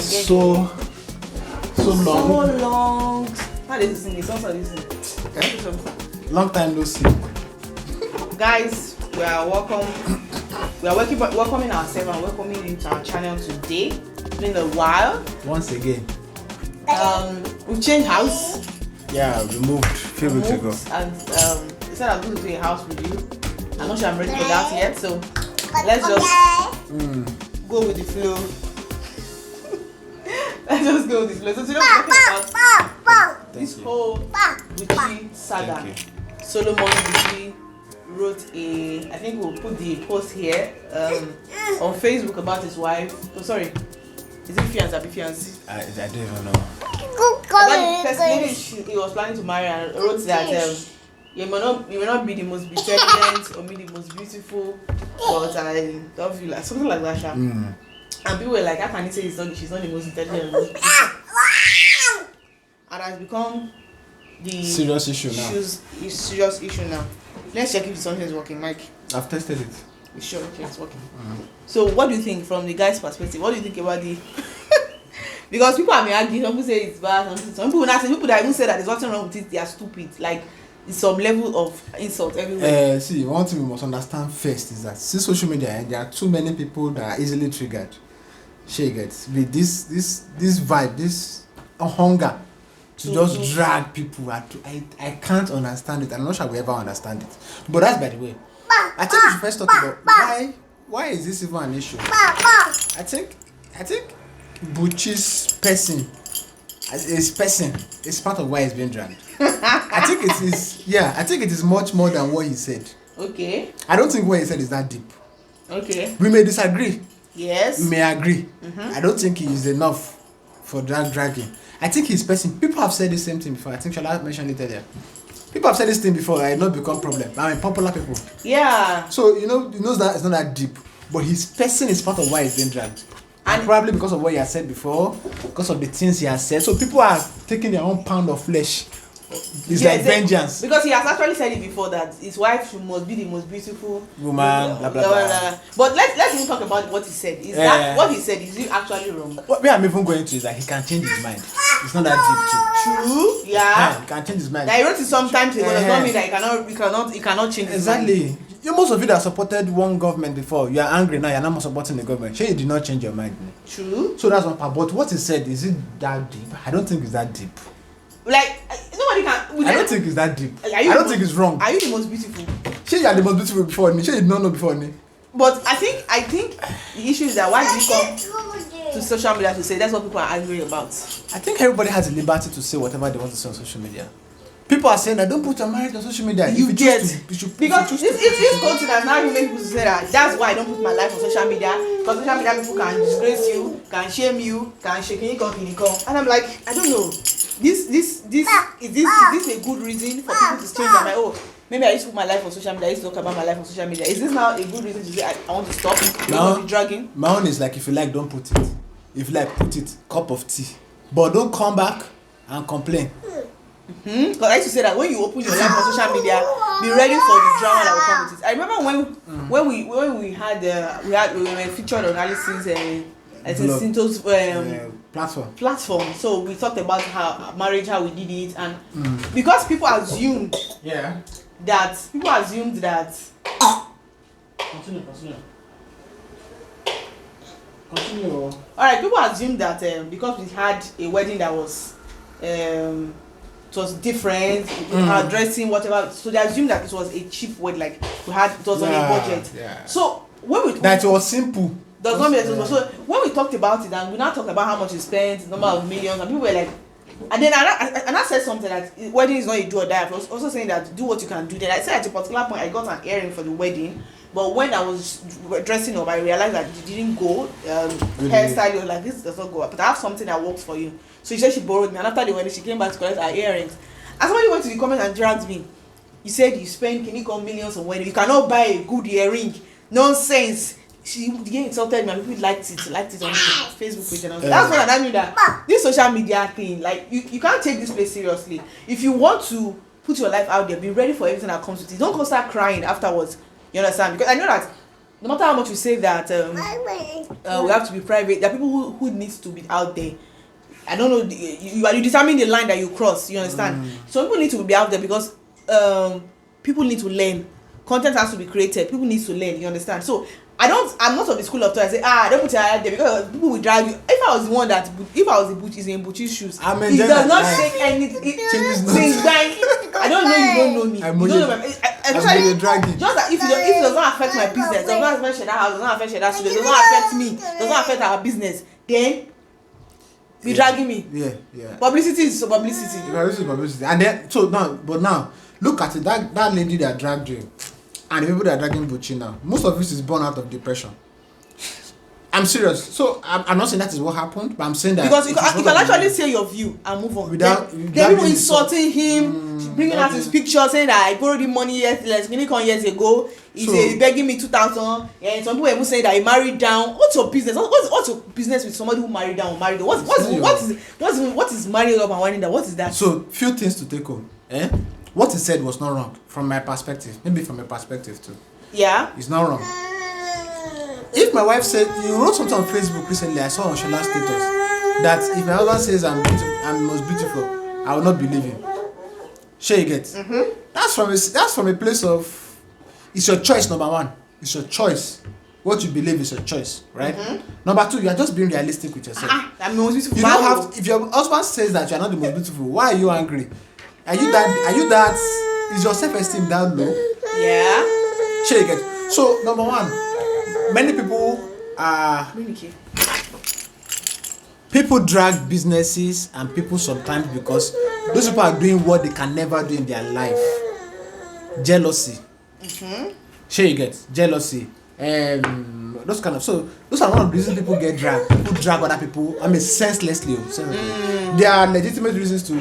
So long. So long. How did you sing this? Also listen. Long time no see. Guys, we are welcoming ourselves and welcoming you to our channel today. It's been a while. Once again. We've changed house. Yeah, we moved a few weeks ago. And they said I'm going to do a house review. I'm not sure I'm ready for that yet, so let's just go with the flow. Let's just go with the flow. So today we're talking about this whole Gucci saga. Solomon Gucci wrote I think we'll put the post here on Facebook about his wife. Oh, sorry. Is it fiancé or fiancé? I don't even know. About the first lady he was planning to marry and wrote that you may not be the most intelligent or be the most beautiful, but I don't feel like something like that. And people were like, how can you say she's not the most intelligent or most beautiful? And has become the serious issue now. Serious issue now. Let's check if something is working, Mike. I've tested it. It's sure okay, it's working. So what do you think from the guy's perspective? What do you think about the because people are arguing, some people say it's bad, some people not say, people that even say that there's nothing wrong with it, they are stupid. Like it's some level of insult everywhere. See, one thing we must understand first is that since social media, there are too many people that are easily triggered. She gets with this vibe, this hunger to just drag people. I can't understand it. I'm not sure we ever understand it. But that's by the way. I think we should first talk about why is this even an issue? I think Gucci's person is part of why he's being dragged. I think it is much more than what he said. Okay. I don't think what he said is that deep. Okay. We may disagree. Yes. We may agree. I don't think he is enough for dragging. I think his person. People have said the same thing before. I think Shola mentioned it earlier. People have said this thing before. It not become problem. I mean, popular people. Yeah. So he knows that it's not that deep, but his person is part of why he's being dragged. And probably because of what he has said before, because of the things he has said. So people are taking their own pound of flesh. It's like vengeance. Because he has actually said it before that his wife must be the most beautiful woman, blah, blah, blah. But let's even talk about what he said. Is that what he said? Is it actually wrong? What I'm even going to is that he can change his mind. It's not that deep too. True. Yeah. He can change his mind. That he wrote it sometimes ago does not mean that he cannot change his mind. Exactly. Most of you that supported one government before, you are angry now, you're not more supporting the government. Sure, you did not change your mind. True. So that's one part. But what he said, is it that deep? I don't think it's that deep. Like nobody can. I don't think it's that deep. I don't think it's wrong. Are you the most beautiful? Sure, you are the most beautiful before me. Sure, you did not know before me. But I think the issue is that why did you come to social media to say that's what people are angry about? I think everybody has the liberty to say whatever they want to say on social media. People are saying that don't put your marriage on social media. Because this whole thing has now made people say that's why I don't put my life on social media, because social media people can disgrace you, can shame you, can shake you, and I'm like, I don't know. Is this a good reason for people to change their mind? Oh, maybe I used to put my life on social media. I used to talk about my life on social media. Is this now a good reason to say I want to stop? No, be dragging. My own is like, if you like, don't put it. If you like, put it. Cup of tea, but don't come back and complain. Because I used to say that when you open your life on social media, be ready for the drama that will come with it. I remember when we were featured on Alice's Sinto's platform. So we talked about how marriage, how we did it, and because people assumed that continue. All right, people assumed that because we had a wedding that was it was different, our dressing, whatever. So they assumed that it was a cheap wedding, like it was on a budget. Yeah. So that was simple. Does not mean so when we talked about it and we now talked about how much we spent, number of millions, and people were like, and then I said something that wedding is not a do or die. I was also saying that do what you can do. Then I said at a particular point I got an earring for the wedding, but when I was dressing up, I realized that it didn't go. Hairstyle was like, this does not go up, but I have something that works for you. So she said she borrowed me, and after the wedding she came back to collect her earrings. And somebody went to the comment and dragged me. He said you spend millions on wedding, you cannot buy a good earring. Nonsense. She again insulted me and people liked it on Facebook page, and I was like, that's when I knew that this social media thing, like you can't take this place seriously. If you want to put your life out there, be ready for everything that comes with it. Don't go start crying afterwards. You understand? Because I know that no matter how much you say that we have to be private, there are people who needs to be out there. I don't know, you determine the line that you cross, you understand? Some people need to be out there because people need to learn. Content has to be created. People need to learn, you understand? So I'm not of the school of thought. I say, don't put it out there because people will drag you. If I was the one that, if I was the butch, is in Buchi's shoes, it does not take anything. I don't know, you don't know me. You don't know me. Especially, just that if it does not affect my business, does not affect Sheda house, does not affect Sheda studio, does not affect me, does not affect our business, then be dragging me. Yeah. Publicity is publicity. Publicity. And then now look at it. That lady that dragged you, and the people that are dragging Buchi now, most of it is born out of depression. I'm serious. So I'm not saying that is what happened, but I'm saying that because you can actually say your view and move on. Without people insulting him, bringing out his picture, saying that I borrowed him money years ago. He's begging me 2,000. And some people even saying that he married down. What's your business? What's your business with somebody who married down or married down? What is married up and winding down? What is that? So few things to take home. What he said was not wrong from my perspective. Maybe from your perspective too. Yeah. It's not wrong. If my wife said, you wrote something on Facebook recently, I saw on Shola's status, that if my husband says I'm most beautiful, I will not believe him. Sure you get. That's from a place of, it's your choice, number one. It's your choice. What you believe is your choice, right? Number two, you are just being realistic with yourself. I'm most beautiful. You don't have. If your husband says that you are not the most beautiful, why are you angry? Are you that? Is your self-esteem that low? Yeah. Sure you get. So number one, many people drag businesses and people sometimes because those people are doing what they can never do in their life. Jealousy. Sure you get. Jealousy. Those are one of the reasons people get dragged. People drag other people. I mean, senselessly. There are legitimate reasons to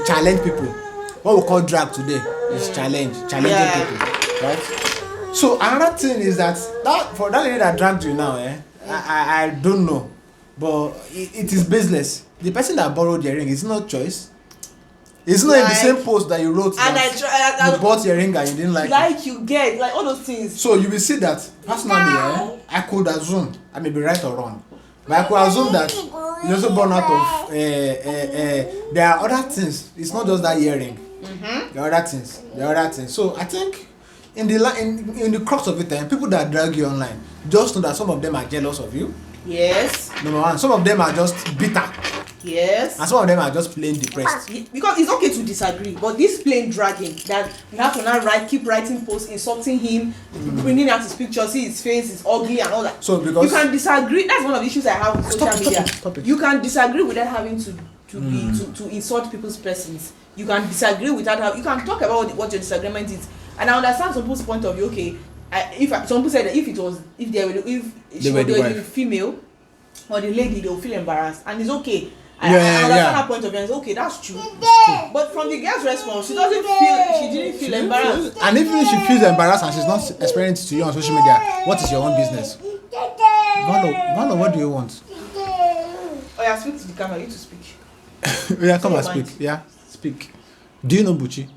challenge people. What we call drag today is challenging people, right? So another thing is that for that lady that dragged you now, I don't know, but it is baseless. The person that borrowed your ring is not choice. It's not in the same post that you wrote that you bought your ring and you didn't like it. You get, like all those things. So you will see that personally, I could assume, I may be right or wrong, but I could assume that you also born out of there are other things. It's not just that earring. There are other things. So I think in the crux of it, people that drag you online, just know that some of them are jealous of you. Yes. Number one, some of them are just bitter. Yes. And some of them are just plain depressed. Because it's okay to disagree, but this plain dragging that you have to now keep writing posts, insulting him, bringing out his picture, see his face, it's ugly and all that. So because you can disagree. That's one of the issues I have with social media. Stop it. You can disagree without having to insult people's persons. You can disagree without having. You can talk about what your disagreement is. And I understand some people's point of view. Okay, some people said that if she were the female or the lady, they will feel embarrassed, and it's okay. I understand that point of view. It's okay, that's true. But from the girl's response, she didn't feel embarrassed. And even if she feels embarrassed and she's not explaining it to you on social media, what is your own business? Valo, what do you want? Oh yeah, speak to the camera. You need to speak. Yeah, come and speak. Yeah, speak. Do you know Buchi?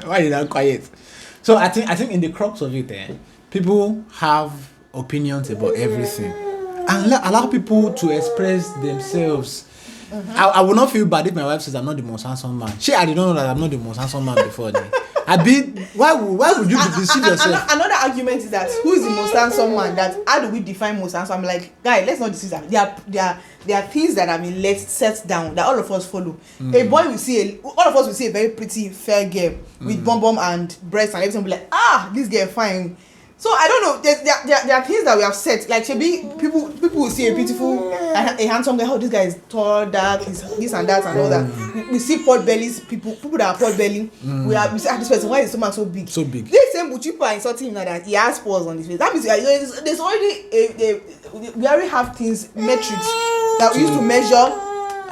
Why did I quiet? So I think in the crux of it, people have opinions about everything, and allow people to express themselves. I will not feel bad if my wife says I'm not the most handsome man. I did not know that I'm not the most handsome man before. Why would you deceive yourself? Another argument is that who is the most handsome man? That how do we define most handsome? Like, guy, let's not deceive that. There are things that have been set down that all of us follow. A boy will see all of us will see a very pretty fair girl with bum and breasts and everything. Will be like, this girl fine. So I don't know. There are things that we have set. Like people will see a beautiful, a handsome guy. Oh, this guy is tall, dark, is this and that and all that. We see pot bellies. People that are pot belly. We say, this person, why is someone so big? So big. This same Buchi are insulting him like that. He has pores on his face. That means there's already we already have things, metrics that we use to measure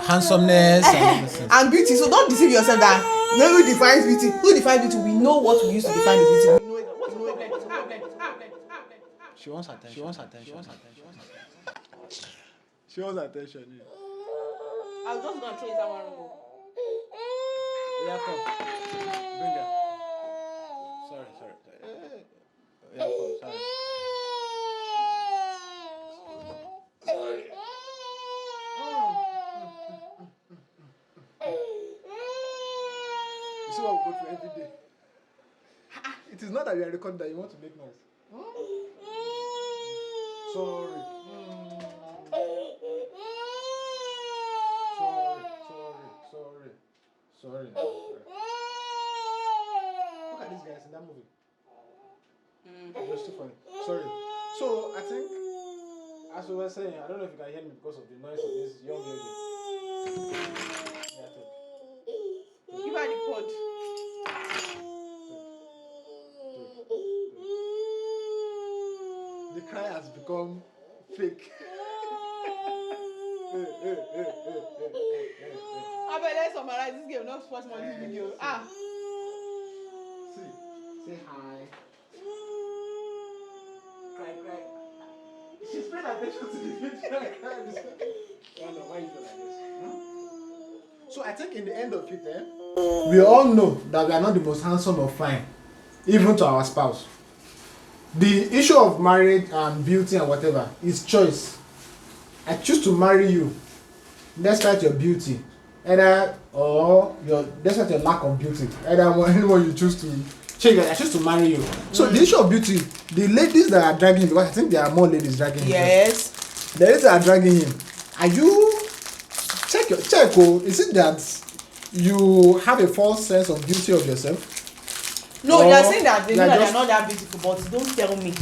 handsomeness and beauty. So don't deceive yourself that nobody defines beauty. Who defines beauty? We know what we use to define the beauty. We know it. She wants attention. She wants attention. I was just gonna throw it that one. Yeah, come. Bring her. Sorry. Yeah, sorry. You see what we go through every day. It is not that we are recording that you want to make noise. Sorry. Sorry. Look at these guys in that movie. Just too funny. Sorry. So I think, as we were saying, I don't know if you can hear me because of the noise of this young lady. Give her the pod. The cry has become fake. I bet let's summarize this game, not spoil this video. Say hi. Cry. She's paying attention to the video. Why you do like this? So I think in the end of it, we all know that we are not the most handsome or fine, even to our spouse. The issue of marriage and beauty and whatever is choice. I choose to marry you despite your beauty, despite your lack of beauty, anyone you choose to change. I choose to marry you. So the issue of beauty, the ladies that are dragging him, because I think there are more ladies dragging him. Yes. The ladies that are dragging him. Are you check? Is it that you have a false sense of beauty of yourself? No, you are saying that they know that they are not that beautiful, but don't tell me.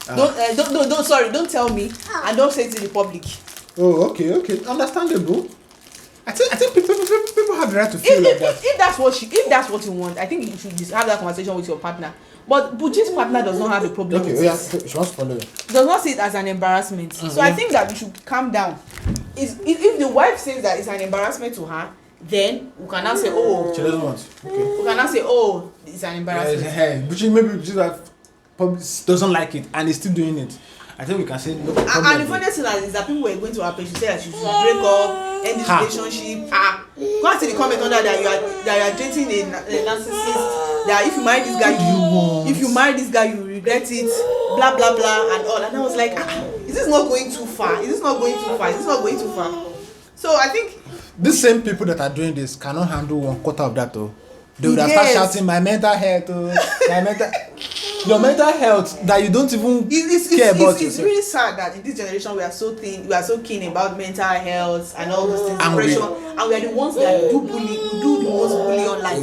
Don't tell me, and don't say it to the public. Oh, okay, understandable. I think people have the right to feel like that. If that's what you want, I think you should have that conversation with your partner. But Buji's partner does not have a problem with yeah, this. she wants to follow you. Does not see it as an embarrassment. So I think that we should calm down. If the wife says that it's an embarrassment to her, then we can now say, oh, she doesn't want. Okay. We can now say, oh, it's an embarrassment. Maybe she doesn't like it and is still doing it. I think we can say no. And the funniest thing is that people were going to her page to say that she should break up, end this relationship. Go and see the comment under that you are dating a narcissist. That if you marry this guy, you regret it. Blah blah blah and all. And I was like, is this not going too far? So I think these same people that are doing this cannot handle 1/4 of that though. They would have started shouting, my mental health, your mental health that you don't even care about. It's really sad that in this generation we are so keen about mental health and all those things, depression, and we are the ones that do the most bully online.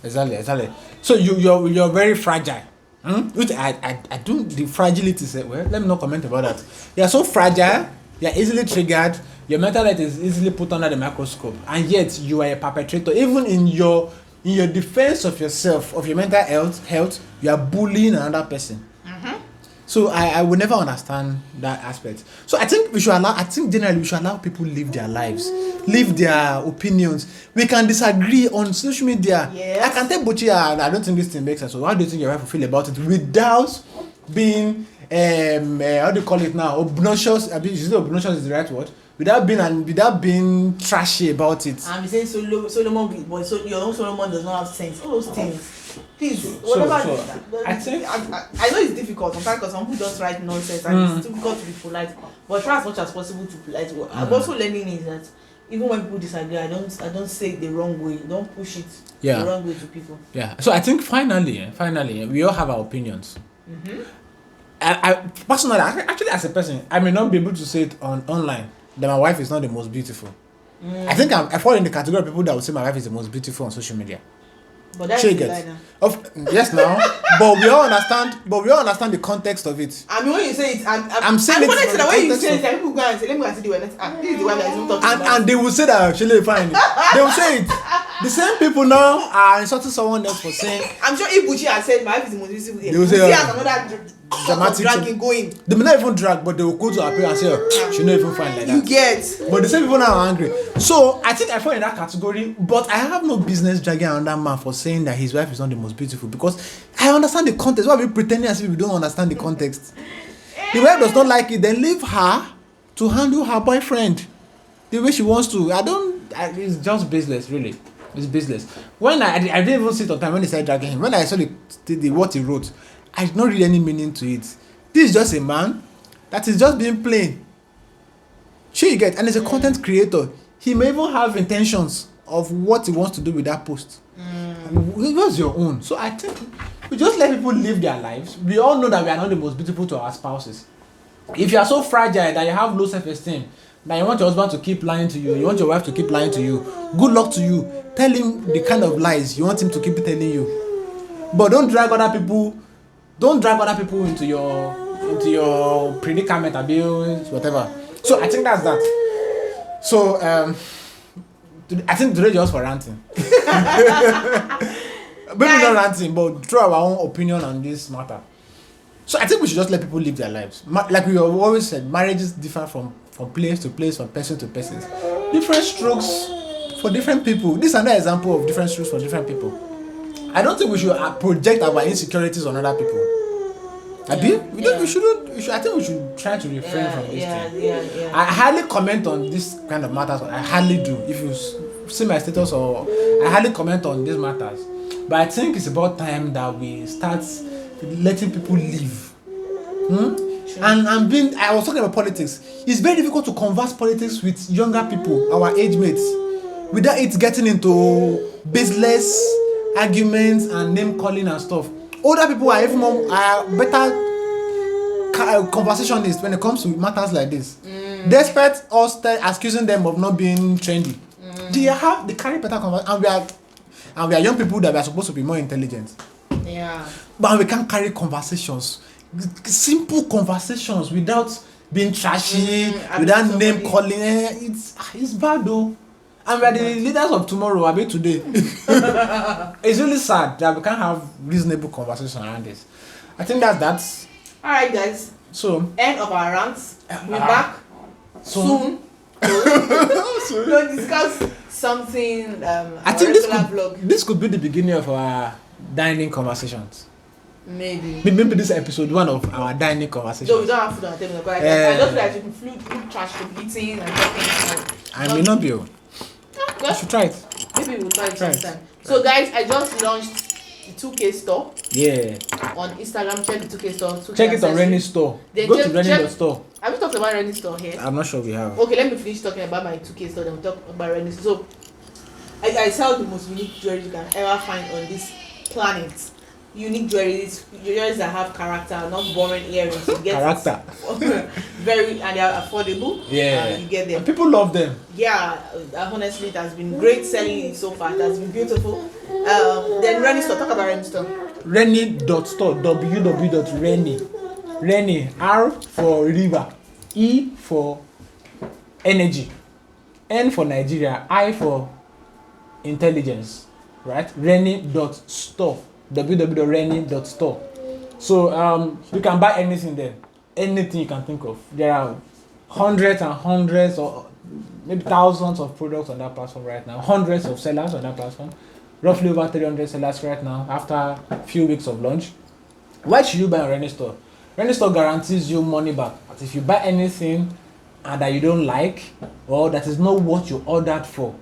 Exactly. So you're very fragile. Which I do the fragility say, well, let me not comment about that. You are so fragile, you are easily triggered, your mental health is easily put under the microscope, and yet you are a perpetrator. Even in your defense of yourself, of your mental health, you are bullying another person. So I will never understand that aspect. So I think generally we should allow people live their lives, live their opinions. We can disagree on social media. Yes. I can tell Buchi, I don't think this thing makes sense. So how do you think your wife will feel about it without being how do you call it now? Obnoxious. Obnoxious is the right word. Without being trashy about it. I'm saying Solomon, but your own Solomon does not have sense. All those things. Please, whatever. I think I know it's difficult sometimes because some people just write nonsense and it's difficult to be polite. But try as much as possible to polite. I'm also learning is that even when people disagree, I don't say it the wrong way. Don't push it the wrong way to people. Yeah. So I think finally, we all have our opinions. I personally, actually, as a person, I may not be able to say it online that my wife is not the most beautiful. I think I fall in the category of people that would say my wife is the most beautiful on social media. But that's the yes, now. but we all understand the context of it. I mean, when you say it, I'm saying it. The way you say it, people go and say, "Let me go and see the one." This is the one that is not talking about. And they will say that actually fine. They will say it. The same people now are insulting someone else for saying. I'm sure if Buchi had said my wife is the most beautiful, they will say another dramatic dragging going. They may not even drag, but they will go to her parents and say, "She not even fine like that." You get. But the same people now are angry. So I think I fall in that category. But I have no business dragging another man for saying that his wife is not the most beautiful because I understand the context. Why are we pretending as if we don't understand the context? The wife does not like it, then leave her to handle her boyfriend the way she wants to. It's just business, really. It's business. When I didn't even sit on time when they started dragging him. When I saw the what he wrote, I did not read any meaning to it. This is just a man that is just being plain. Sure you get, and as a content creator, he may even have intentions of what he wants to do with that post. What's your own? So I think we just let people live their lives. We all know that we are not the most beautiful to our spouses. If you are so fragile that you have low self-esteem, that you want your husband to keep lying to you, you want your wife to keep lying to you, good luck to you. Tell him the kind of lies you want him to keep telling you. But don't drag other people into your predicament, abuse, whatever. So I think that's that. So I think today just for ranting. Maybe not ranting, but throw our own opinion on this matter. So I think we should just let people live their lives. Like we have always said, marriages differ from place to place, from person to person. Different strokes for different people. This is another example of different strokes for different people. I don't think we should project our insecurities on other people. I think we should try to refrain from this thing. I hardly comment on this kind of matters. I hardly do. If you see my status, or I hardly comment on these matters. But I think it's about time that we start letting people live. And I was talking about politics. It's very difficult to converse politics with younger people, our age mates, without it getting into baseless arguments and name calling and stuff. Older people are even more better conversationalists when it comes to matters like this. Despite us accusing them of not being trendy, they carry better conversation, and we are young people that we are supposed to be more intelligent. Yeah. But we can't carry conversations, simple conversations, without being trashy, without name calling. It's bad though. And we are the leaders of tomorrow, I mean today. It's really sad that we can't have reasonable conversation around this. I think that's. Alright guys. So end of our rants. We're back soon. We'll discuss something. I think this could be the beginning of our dining conversations. Maybe this episode 1 of our dining conversations. So we don't have food on the table. I don't feel like you can food trash to eating and talking. I may not be. You should try it. Maybe we'll try it sometime. So guys, I just launched the 2K store. Yeah. On Instagram, check the 2K store. 2K check it on Rennie store. Go to Rennie store. Have we talked about Rennie store here? I'm not sure we have. Okay, let me finish talking about my 2K store, then we'll talk about Rennie store. So I sell the most unique jewelry you can ever find on this planet. Unique jewelries that have character, not boring earrings. You get character. Very, and they are affordable. Yeah. You get them. And people love them. Yeah, honestly, it has been great selling it so far. It has been beautiful. Then Rennie store. Talk about Rennie store. Rennie.store. www.rennie. Rennie. R for river. E for energy. N for Nigeria. I for intelligence. Right? Rennie.store. www.rennie.store. So you can buy anything there, anything you can think of. There are hundreds and hundreds, or maybe thousands of products on that platform right now. Hundreds of sellers on that platform. Roughly over 300 sellers right now after a few weeks of launch. Why should you buy on Rennie store? Rennie store guarantees you money back. But if you buy anything that you don't like, or that is not what you ordered for,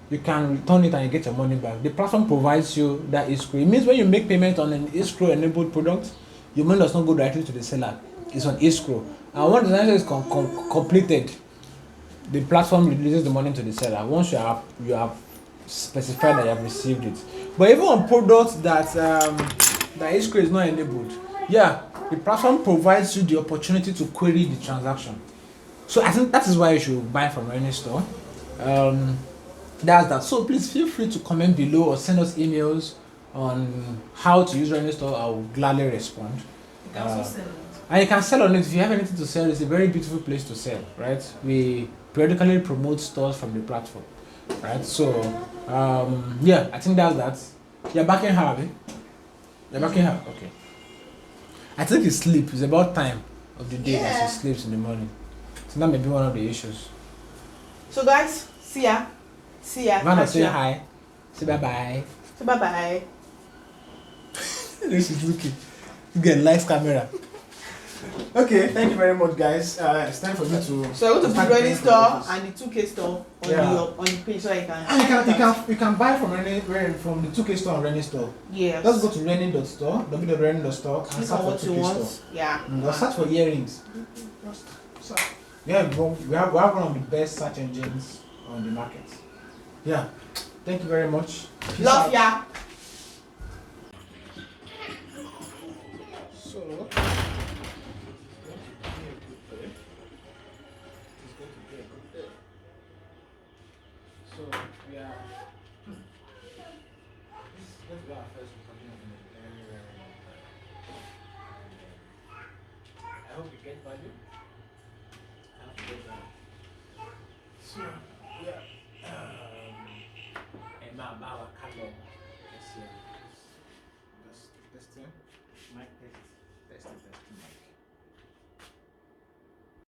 you can return it and you get your money back. The platform provides you that escrow. It means when you make payment on an escrow-enabled product, your money does not go directly to the seller. It's on escrow. And when the transaction is completed, the platform releases the money to the seller. Once you have specified that you have received it. But even on products that escrow is not enabled, the platform provides you the opportunity to query the transaction. So I think that is why you should buy from Rennie store. That's that. So please feel free to comment below or send us emails on how to use Rennie store. I will gladly respond. You can also sell it. And you can sell on it. If you have anything to sell, it's a very beautiful place to sell, right? We periodically promote stores from the platform, right? So, I think that's that. You're backing her, eh? You're backing her? Okay. I think it's sleep. It's about time of the day that she sleeps in the morning. So that may be one of the issues. So guys, see ya. Vanna, say hi. Say bye-bye. Say bye-bye. This is looking. You get a nice camera. Okay, thank you very much, guys. It's time for me to. So I go to the start Rennie paying for store this. and the 2K store on Yeah. on the page so I can. And you can buy from from the 2K store and Rennie store. Yes. Just go to Rennie.store, www.rennie.store, and Click search on for what you 2K want. store. Yeah. Or search for earrings. Just search. Yeah, we have one of the best search engines on the market. Yeah. Thank you very much. Peace Love out. ya. So, so we are. This is going to be our first recording of the very, very long time. I hope you get value. I hope you get value. So.